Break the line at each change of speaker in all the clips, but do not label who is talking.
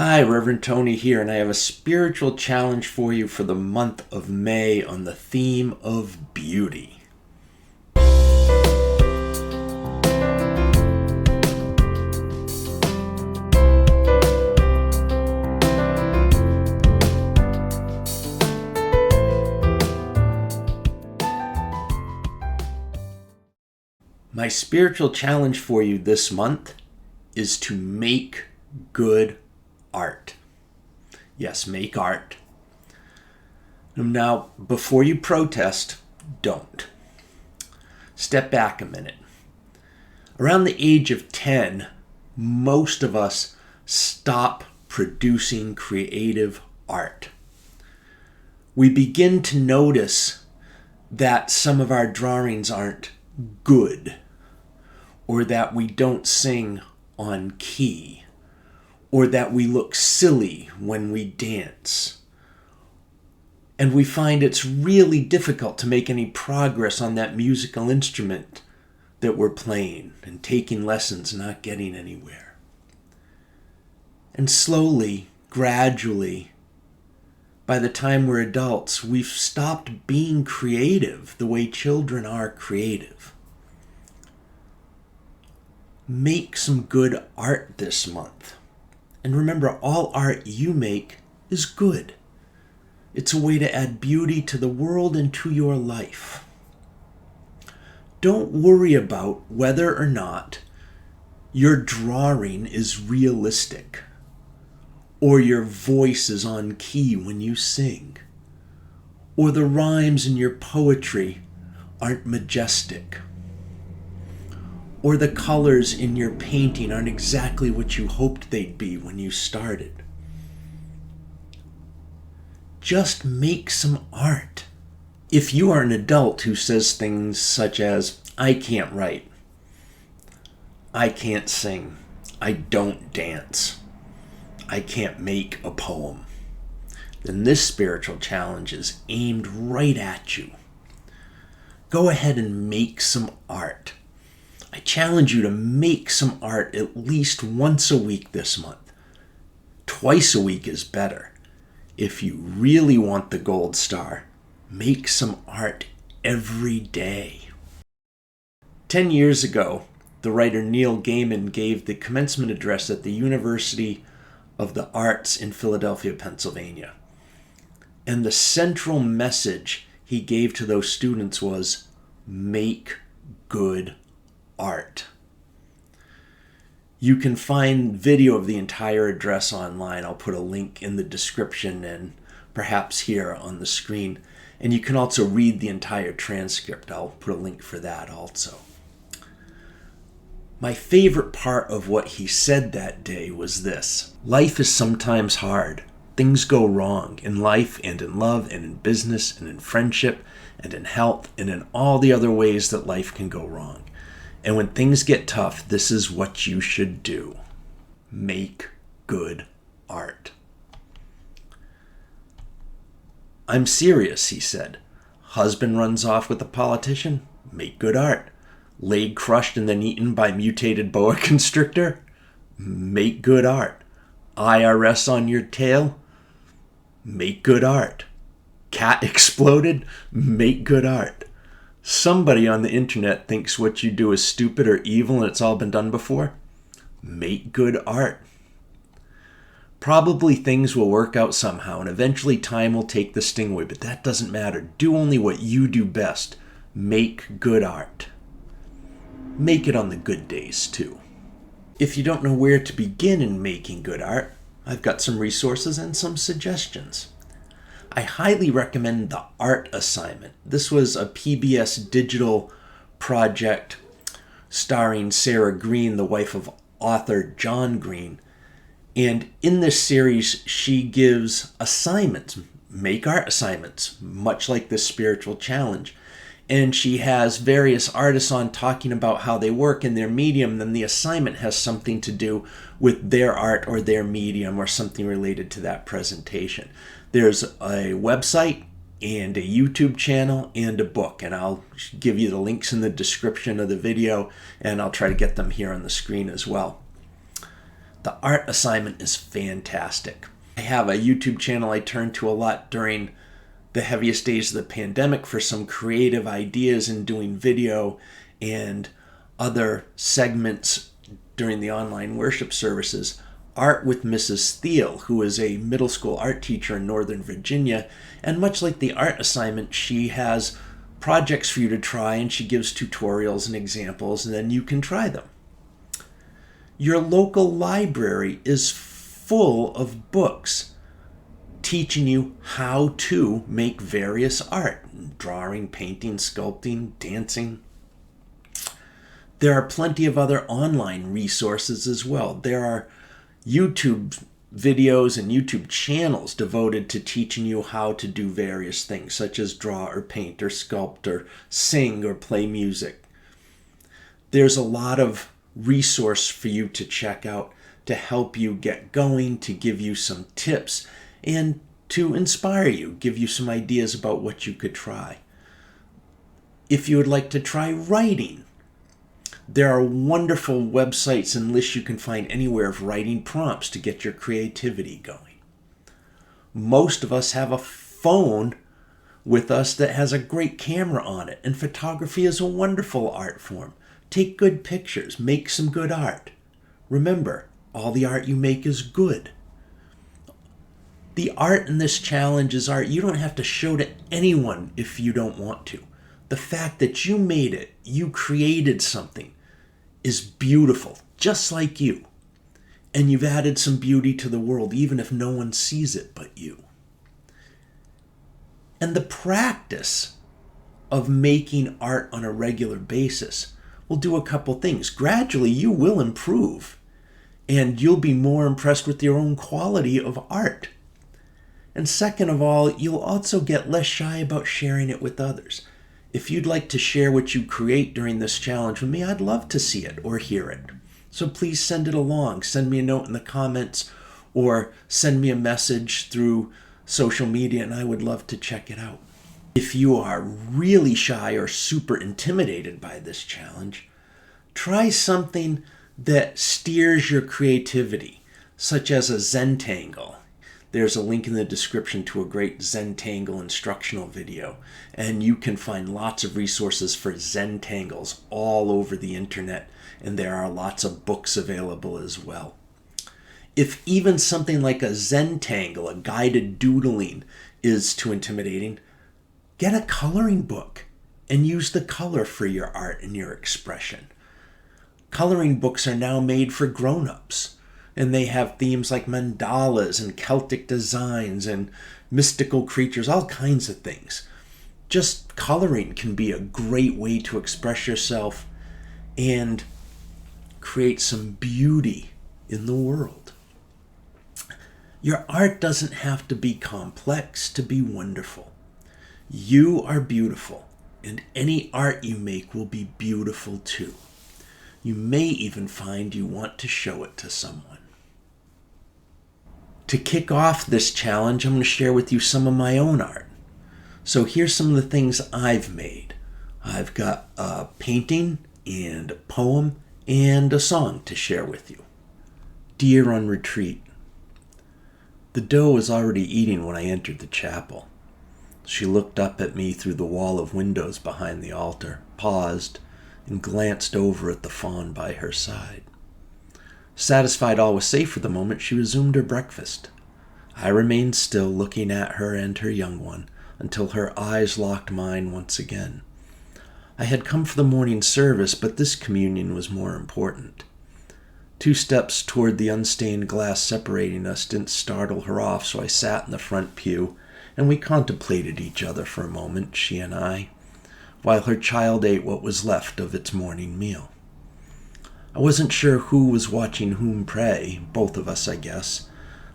Hi, Reverend Tony here, and I have a spiritual challenge for you for the month of May on the theme of beauty. My spiritual challenge for you this month is to make good art. Yes, make art. Now, before you protest, don't. Step back a minute. Around the age of 10, most of us stop producing creative art. We begin to notice that some of our drawings aren't good, or that we don't sing on key, or that we look silly when we dance. And we find it's really difficult to make any progress on that musical instrument that we're playing and taking lessons, not getting anywhere. And slowly, gradually, by the time we're adults, we've stopped being creative the way children are creative. Make some good art this month. And remember, all art you make is good. It's a way to add beauty to the world and to your life. Don't worry about whether or not your drawing is realistic, or your voice is on key when you sing, or the rhymes in your poetry aren't majestic, or the colors in your painting aren't exactly what you hoped they'd be when you started. Just make some art. If you are an adult who says things such as, I can't write, I can't sing, I don't dance, I can't make a poem, then this spiritual challenge is aimed right at you. Go ahead and make some art. I challenge you to make some art at least once a week this month. Twice a week is better. If you really want the gold star, make some art every day. 10 years ago, the writer Neil Gaiman gave the commencement address at the University of the Arts in Philadelphia, Pennsylvania. And the central message he gave to those students was, make good art. You can find video of the entire address online. I'll put a link in the description and perhaps here on the screen. And you can also read the entire transcript. I'll put a link for that also. My favorite part of what he said that day was this: life is sometimes hard. Things go wrong in life and in love and in business and in friendship and in health and in all the other ways that life can go wrong. And when things get tough, this is what you should do. Make good art. I'm serious, he said. Husband runs off with a politician? Make good art. Leg crushed and then eaten by mutated boa constrictor? Make good art. IRS on your tail? Make good art. Cat exploded? Make good art. Somebody on the internet thinks what you do is stupid or evil and it's all been done before? Make good art. Probably things will work out somehow and eventually time will take the sting away, but that doesn't matter. Do only what you do best. Make good art. Make it on the good days too. If you don't know where to begin in making good art, I've got some resources and some suggestions. I highly recommend the Art Assignment. This was a PBS digital project starring Sarah Green, the wife of author John Green. And in this series, she gives assignments, make art assignments, much like this spiritual challenge. And she has various artists on talking about how they work in their medium. Then the assignment has something to do with their art or their medium or something related to that presentation. There's a website and a YouTube channel and a book, and I'll give you the links in the description of the video, and I'll try to get them here on the screen as well. The art assignment is fantastic. I have a YouTube channel I turn to a lot during the heaviest days of the pandemic for some creative ideas in doing video and other segments during the online worship services. Art with Mrs. Thiel, who is a middle school art teacher in Northern Virginia. And much like the art assignment, she has projects for you to try, and she gives tutorials and examples, and then you can try them. Your local library is full of books teaching you how to make various art: drawing, painting, sculpting, dancing. There are plenty of other online resources as well. There are YouTube videos and YouTube channels devoted to teaching you how to do various things, such as draw or paint or sculpt or sing or play music. There's a lot of resource for you to check out to help you get going, to give you some tips, and to inspire you, give you some ideas about what you could try. If you would like to try writing, there are wonderful websites and lists you can find anywhere of writing prompts to get your creativity going. Most of us have a phone with us that has a great camera on it, and photography is a wonderful art form. Take good pictures, make some good art. Remember, all the art you make is good. The art in this challenge is art you don't have to show to anyone if you don't want to. The fact that you made it, you created something, is beautiful, just like you. And you've added some beauty to the world, even if no one sees it but you. And the practice of making art on a regular basis will do a couple things. Gradually, you will improve, and you'll be more impressed with your own quality of art. And second of all, you'll also get less shy about sharing it with others. If you'd like to share what you create during this challenge with me, I'd love to see it or hear it. So please send it along. Send me a note in the comments or send me a message through social media, and I would love to check it out. If you are really shy or super intimidated by this challenge, try something that steers your creativity, such as a Zentangle. There's a link in the description to a great Zentangle instructional video, and you can find lots of resources for Zentangles all over the internet, and there are lots of books available as well. If even something like a Zentangle, a guided doodling, is too intimidating, get a coloring book and use the color for your art and your expression. Coloring books are now made for grown-ups, and they have themes like mandalas and Celtic designs and mystical creatures, all kinds of things. Just coloring can be a great way to express yourself and create some beauty in the world. Your art doesn't have to be complex to be wonderful. You are beautiful, and any art you make will be beautiful too. You may even find you want to show it to someone. To kick off this challenge, I'm going to share with you some of my own art. So here's some of the things I've made. I've got a painting and a poem and a song to share with you. Deer on Retreat. The doe was already eating when I entered the chapel. She looked up at me through the wall of windows behind the altar, paused, and glanced over at the fawn by her side. Satisfied all was safe for the moment, she resumed her breakfast. I remained still, looking at her and her young one, until her eyes locked mine once again. I had come for the morning service, but this communion was more important. 2 steps toward the unstained glass separating us didn't startle her off, so I sat in the front pew, and we contemplated each other for a moment, she and I, while her child ate what was left of its morning meal. I wasn't sure who was watching whom pray, both of us, I guess.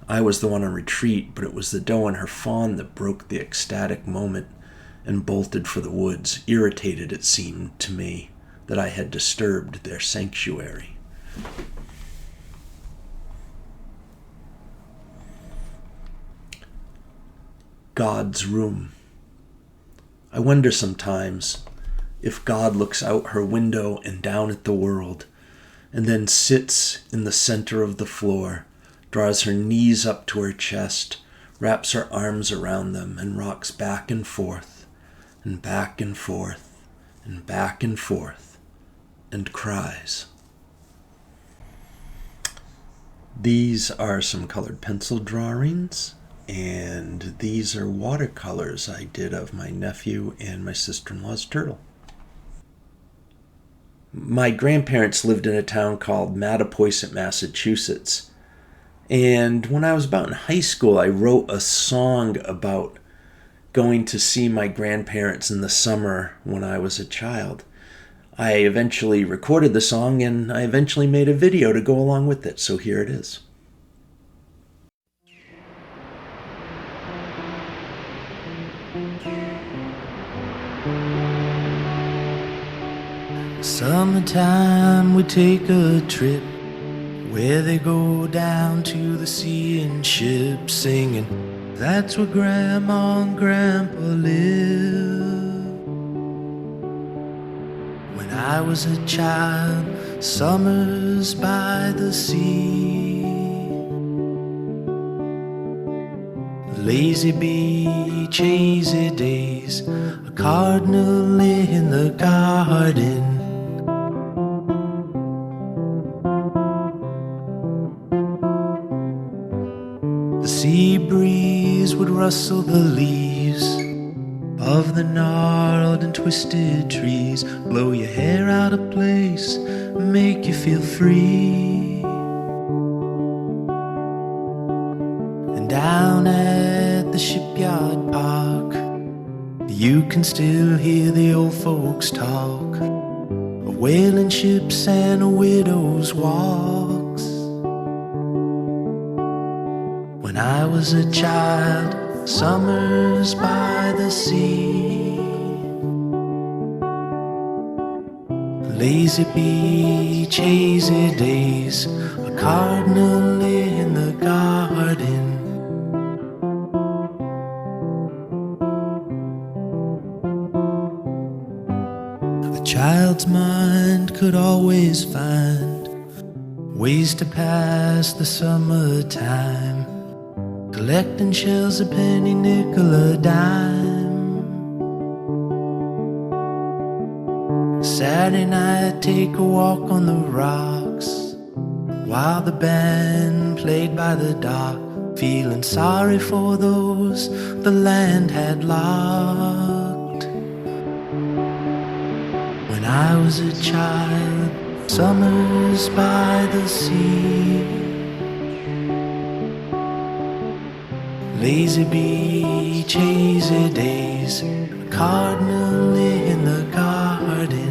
I was the one on retreat, but it was the doe and her fawn that broke the ecstatic moment and bolted for the woods, irritated, it seemed to me, that I had disturbed their sanctuary. God's room. I wonder sometimes if God looks out her window and down at the world and then sits in the center of the floor, draws her knees up to her chest, wraps her arms around them, and rocks back and forth, and back and forth, and back and forth, and cries. These are some colored pencil drawings, and these are watercolors I did of my nephew and my sister-in-law's turtle. My grandparents lived in a town called Mattapoisett, Massachusetts. And when I was about in high school, I wrote a song about going to see my grandparents in the summer when I was a child. I eventually recorded the song, and I eventually made a video to go along with it, so here it is.
Summertime, we take a trip where they go down to the sea in ships, singing, "That's where Grandma and Grandpa live." When I was a child, summers by the sea, lazy beach, hazy days, a cardinal in the garden. The sea breeze would rustle the leaves of the gnarled and twisted trees, blow your hair out of place, make you feel free. And down at the shipyard park, you can still hear the old folks talk of whaling ships and a widow's walks. When I was a child, summers by the sea, lazy beach, hazy days, a cardinal in the garden. A child's mind could always find ways to pass the summertime, collecting shells a penny, nickel, a dime. Saturday night, take a walk on the rocks while the band played by the dock, feeling sorry for those the land had locked. When I was a child, summers by the sea, lazy beach, hazy days, a cardinal in the garden.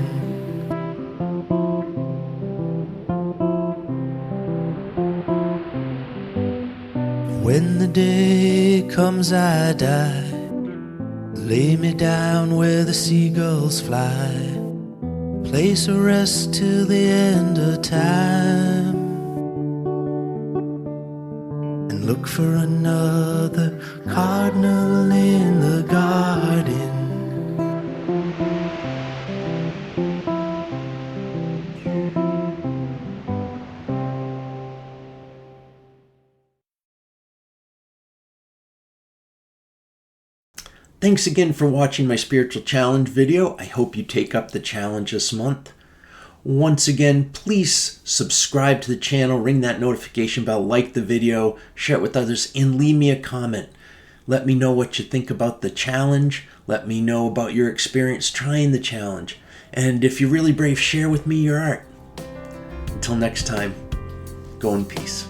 When the day comes I die, lay me down where the seagulls fly, place a rest till the end of time, and look for another cardinal in the garden.
Thanks again for watching my spiritual challenge video. I hope you take up the challenge this month. Once again, please subscribe to the channel, ring that notification bell, like the video, share it with others, and leave me a comment. Let me know what you think about the challenge. Let me know about your experience trying the challenge. And if you're really brave, share with me your art. Until next time, go in peace.